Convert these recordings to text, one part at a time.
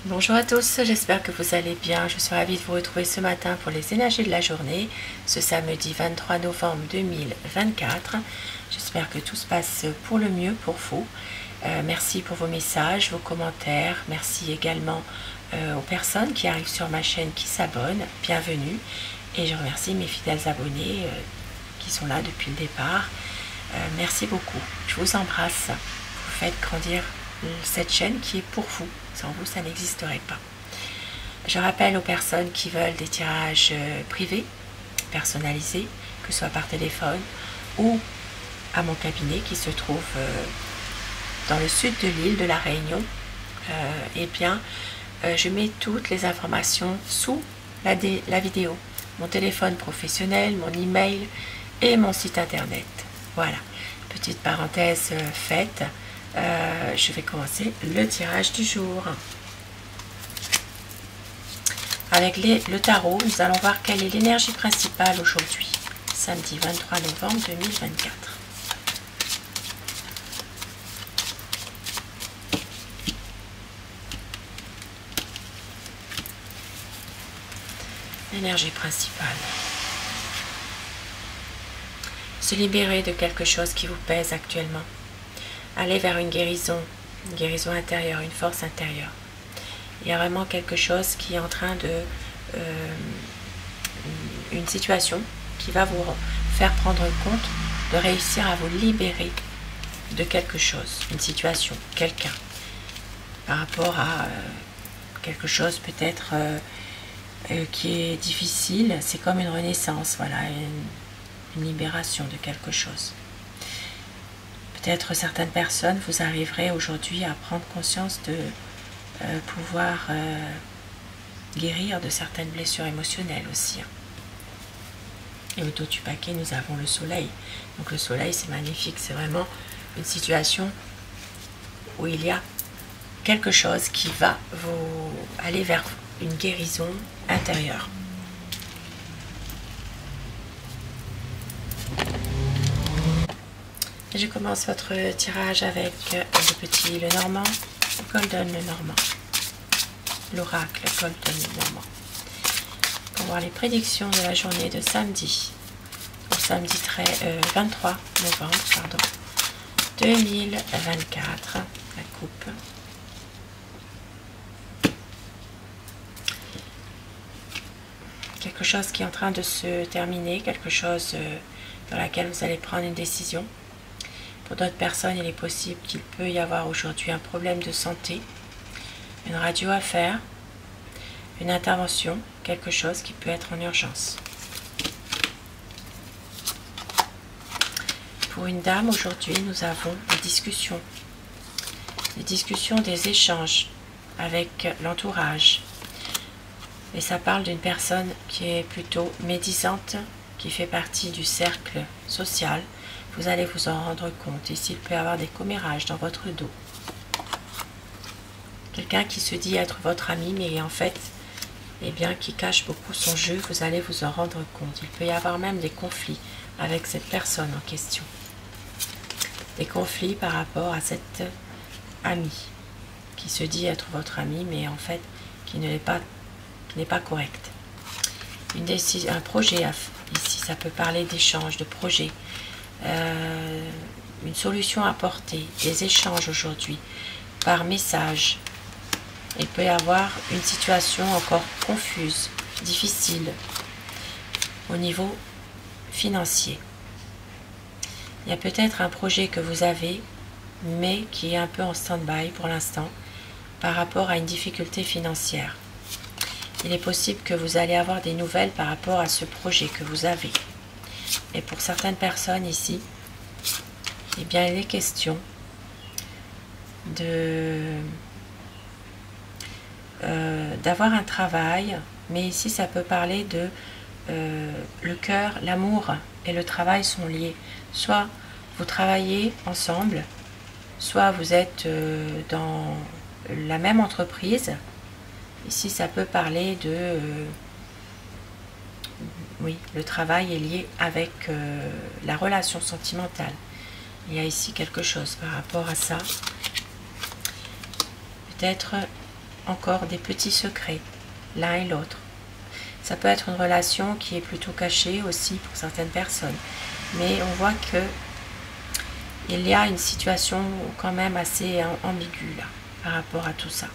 Bonjour à tous, j'espère que vous allez bien. Je suis ravie de vous retrouver ce matin pour les énergies de la journée, ce samedi 23 novembre 2024. J'espère que tout se passe pour le mieux pour vous. Merci pour vos messages, vos commentaires. Merci également aux personnes qui arrivent sur ma chaîne, qui s'abonnent. Bienvenue. Et je remercie mes fidèles abonnés qui sont là depuis le départ. Merci beaucoup. Je vous embrasse. Vous faites grandir cette chaîne qui est pour vous. Sans vous, ça n'existerait pas. Je rappelle aux personnes qui veulent des tirages privés, personnalisés, que ce soit par téléphone ou à mon cabinet qui se trouve dans le sud de l'île de la Réunion. Je mets toutes les informations sous la vidéo. Mon téléphone professionnel, mon email et mon site internet. Voilà, petite parenthèse faite. Je vais commencer le tirage du jour. Avec le tarot, nous allons voir quelle est l'énergie principale aujourd'hui, samedi 23 novembre 2024. L'énergie principale. Se libérer de quelque chose qui vous pèse actuellement. Aller vers une guérison intérieure, une force intérieure. Il y a vraiment quelque chose qui est en train de... une situation qui va vous faire prendre compte de réussir à vous libérer de quelque chose, une situation, quelqu'un, par rapport à quelque chose peut-être qui est difficile. C'est comme une renaissance, voilà, une libération de quelque chose. Peut-être certaines personnes, vous arriverez aujourd'hui à prendre conscience de pouvoir guérir de certaines blessures émotionnelles aussi. Et autour du paquet, nous avons le soleil. Donc le soleil, c'est magnifique. C'est vraiment une situation où il y a quelque chose qui va vous aller vers une guérison intérieure. Et je commence votre tirage avec le petit Lenormand, Golden Lenormand, l'oracle Golden Lenormand. Pour voir les prédictions de la journée de samedi, au samedi 23 novembre 2024, la coupe. Quelque chose qui est en train de se terminer, quelque chose dans laquelle vous allez prendre une décision. Pour d'autres personnes, il est possible qu'il peut y avoir aujourd'hui un problème de santé, une radio à faire, une intervention, quelque chose qui peut être en urgence. Pour une dame, aujourd'hui, nous avons des discussions, des échanges avec l'entourage. Et ça parle d'une personne qui est plutôt médisante, qui fait partie du cercle social. Vous allez vous en rendre compte. Ici, il peut y avoir des commérages dans votre dos. Quelqu'un qui se dit être votre ami, mais en fait, eh bien, qui cache beaucoup son jeu, vous allez vous en rendre compte. Il peut y avoir même des conflits avec cette personne en question. Des conflits par rapport à cette amie, qui se dit être votre ami, mais en fait, qui n'est pas correct. Un projet, ici, ça peut parler d'échange, de projet. Une solution à apporter, des échanges aujourd'hui par message. Il peut y avoir une situation encore confuse, difficile au niveau financier. Il y a peut-être un projet que vous avez mais qui est un peu en stand-by pour l'instant par rapport à une difficulté financière. Il est possible que vous allez avoir des nouvelles par rapport à ce projet que vous avez. Et pour certaines personnes ici, eh bien, il est question d'avoir un travail, mais ici, ça peut parler de le cœur, l'amour et le travail sont liés. Soit vous travaillez ensemble, soit vous êtes dans la même entreprise. Ici, ça peut parler de... oui, le travail est lié avec la relation sentimentale. Il y a ici quelque chose par rapport à ça. Peut-être encore des petits secrets, l'un et l'autre. Ça peut être une relation qui est plutôt cachée aussi pour certaines personnes. Mais on voit que il y a une situation quand même assez ambiguë là, par rapport à tout ça.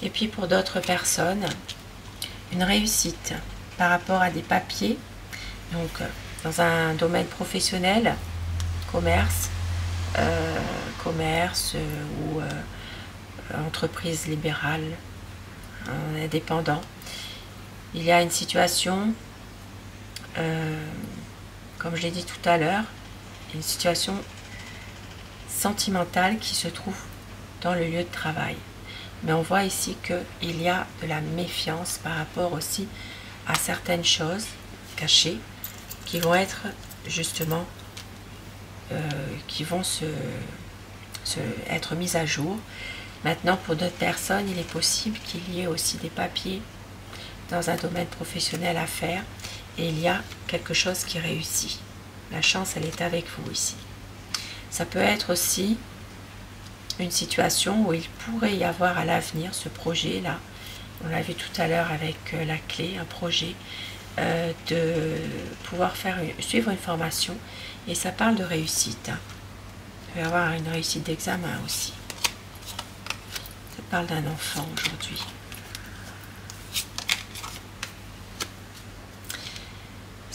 Et puis pour d'autres personnes, une réussite par rapport à des papiers, donc dans un domaine professionnel, commerce, ou entreprise libérale, indépendant. Il y a une situation, comme je l'ai dit tout à l'heure, une situation sentimentale qui se trouve dans le lieu de travail. Mais on voit ici qu'il y a de la méfiance par rapport aussi à certaines choses cachées qui vont être justement, qui vont être mises à jour. Maintenant, pour d'autres personnes, il est possible qu'il y ait aussi des papiers dans un domaine professionnel à faire et il y a quelque chose qui réussit. La chance, elle est avec vous ici. Ça peut être aussi une situation où il pourrait y avoir à l'avenir ce projet-là. On l'a vu tout à l'heure avec la clé, un projet de pouvoir suivre une formation et ça parle de réussite. Il peut y avoir une réussite d'examen aussi. Ça parle d'un enfant aujourd'hui.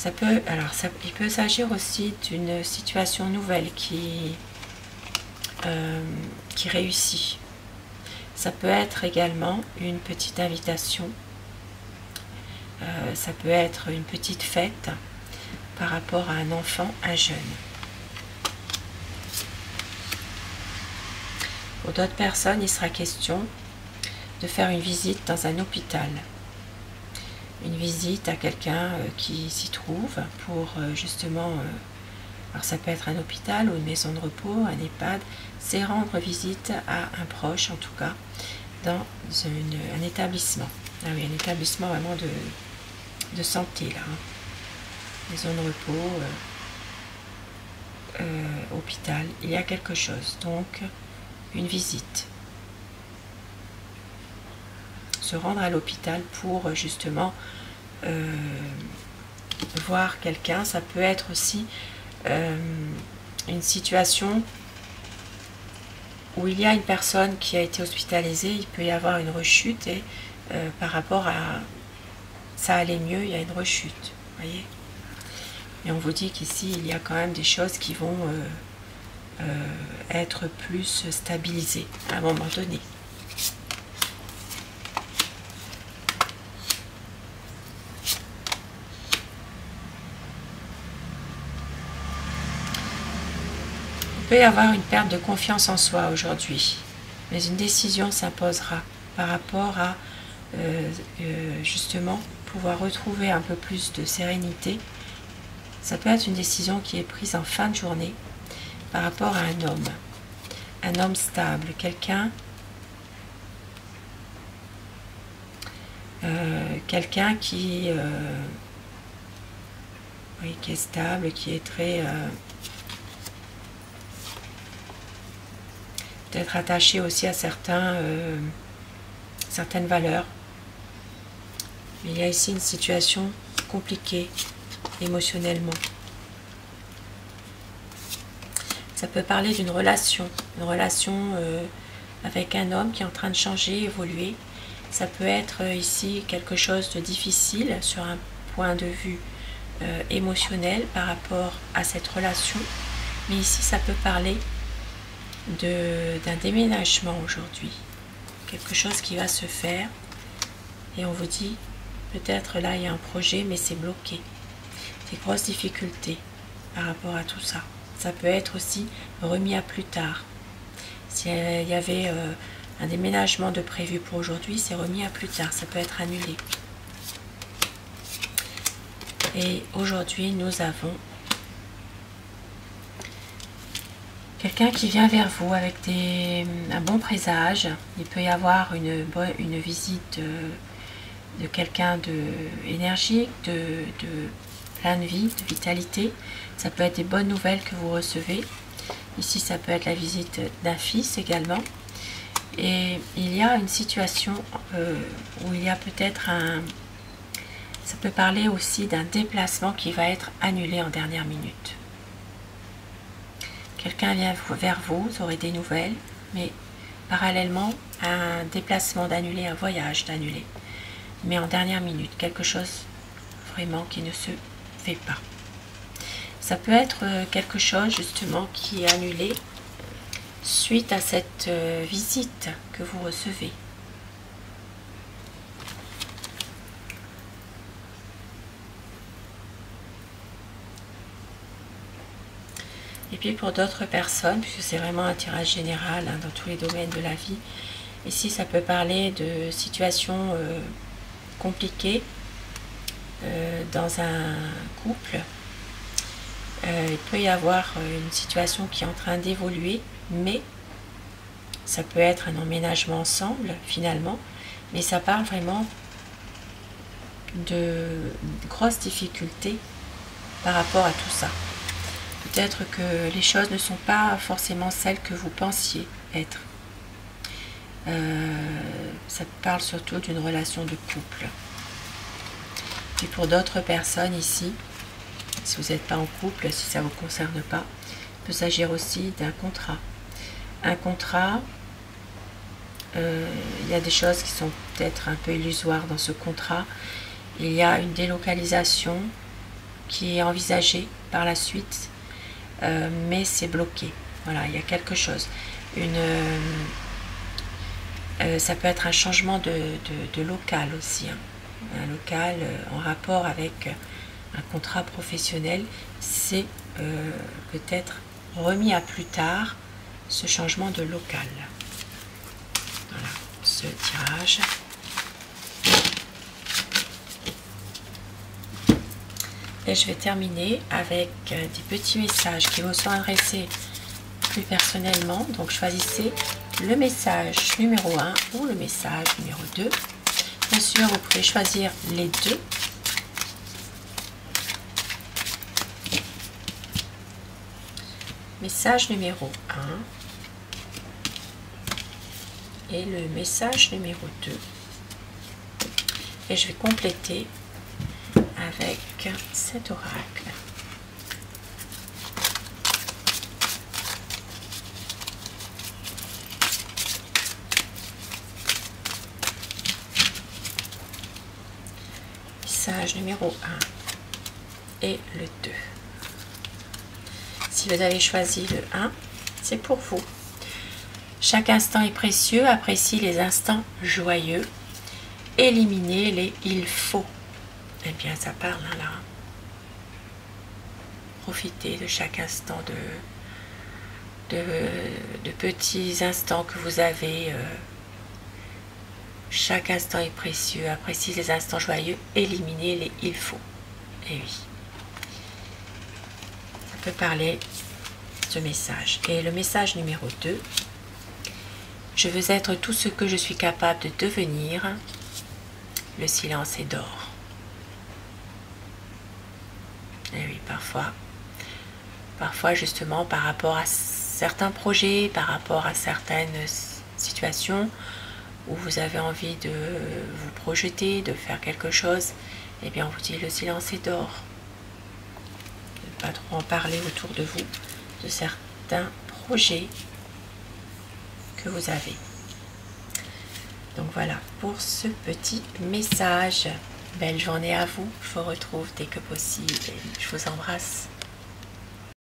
Il peut s'agir aussi d'une situation nouvelle qui réussit. Ça peut être également une petite invitation. Ça peut être une petite fête par rapport à un enfant, un jeune. Pour d'autres personnes, il sera question de faire une visite dans un hôpital. Une visite à quelqu'un qui s'y trouve pour justement, alors ça peut être un hôpital ou une maison de repos, un EHPAD, c'est rendre visite à un proche en tout cas, dans un établissement. Ah oui, un établissement vraiment de santé là. Maison de repos, hôpital, il y a quelque chose, donc une visite. Se rendre à l'hôpital pour justement voir quelqu'un. Ça peut être aussi une situation où il y a une personne qui a été hospitalisée, il peut y avoir une rechute et par rapport à ça allait mieux, il y a une rechute, voyez. Et on vous dit qu'ici il y a quand même des choses qui vont être plus stabilisées à un moment donné. Il peut y avoir une perte de confiance en soi aujourd'hui, mais une décision s'imposera par rapport à justement pouvoir retrouver un peu plus de sérénité. Ça peut être une décision qui est prise en fin de journée par rapport à un homme stable, quelqu'un qui est stable, qui est très peut-être attaché aussi à certaines valeurs. Mais il y a ici une situation compliquée émotionnellement. Ça peut parler d'une relation avec un homme qui est en train de changer, évoluer. Ça peut être ici quelque chose de difficile sur un point de vue émotionnel par rapport à cette relation. Mais ici, ça peut parler d'un déménagement aujourd'hui. Quelque chose qui va se faire. Et on vous dit, peut-être là, il y a un projet, mais c'est bloqué. Des grosses difficultés par rapport à tout ça. Ça peut être aussi remis à plus tard. S'il y avait un déménagement de prévu pour aujourd'hui, c'est remis à plus tard. Ça peut être annulé. Et aujourd'hui, nous avons quelqu'un qui vient vers vous avec un bon présage. Il peut y avoir une visite de quelqu'un énergique, de plein de vie, de vitalité. Ça peut être des bonnes nouvelles que vous recevez. Ici, ça peut être la visite d'un fils également. Et il y a une situation où il y a peut-être un... Ça peut parler aussi d'un déplacement qui va être annulé en dernière minute. Quelqu'un vient vers vous, vous aurez des nouvelles, mais parallèlement, un déplacement d'annuler, un voyage d'annuler. Mais en dernière minute, quelque chose vraiment qui ne se fait pas. Ça peut être quelque chose justement qui est annulé suite à cette visite que vous recevez. Et puis pour d'autres personnes, puisque c'est vraiment un tirage général hein, dans tous les domaines de la vie, ici ça peut parler de situations compliquées dans un couple. Il peut y avoir une situation qui est en train d'évoluer, mais ça peut être un emménagement ensemble finalement, mais ça parle vraiment de grosses difficultés par rapport à tout ça. Peut-être que les choses ne sont pas forcément celles que vous pensiez être. Ça parle surtout d'une relation de couple. Et pour d'autres personnes ici, si vous n'êtes pas en couple, si ça ne vous concerne pas, il peut s'agir aussi d'un contrat. Un contrat, il y a des choses qui sont peut-être un peu illusoires dans ce contrat. Il y a une délocalisation qui est envisagée par la suite, mais c'est bloqué. Voilà, il y a quelque chose. Ça peut être un changement de local aussi. Hein. Un local en rapport avec un contrat professionnel, c'est peut-être remis à plus tard ce changement de local. Voilà, ce tirage. Et je vais terminer avec des petits messages qui vous sont adressés plus personnellement. Donc choisissez le message numéro 1 ou le message numéro 2. Bien sûr, vous pouvez choisir les deux. Message numéro 1 et le message numéro 2. Et je vais compléter avec cet oracle. Message numéro 1 et le 2. Si vous avez choisi le 1, c'est pour vous. Chaque instant est précieux, apprécie les instants joyeux, éliminez les il faut. Eh bien, ça parle là. Profitez de chaque instant, de petits instants que vous avez. Chaque instant est précieux, apprécie les instants joyeux, éliminez les il faut. Et oui. Ça peut parler ce message. Et le message numéro 2. Je veux être tout ce que je suis capable de devenir. Le silence est d'or. Et oui, parfois justement par rapport à certains projets, par rapport à certaines situations où vous avez envie de vous projeter, de faire quelque chose, eh bien on vous dit le silence est d'or. Ne pas trop en parler autour de vous, de certains projets que vous avez. Donc voilà pour ce petit message. Belle journée à vous, je vous retrouve dès que possible et je vous embrasse.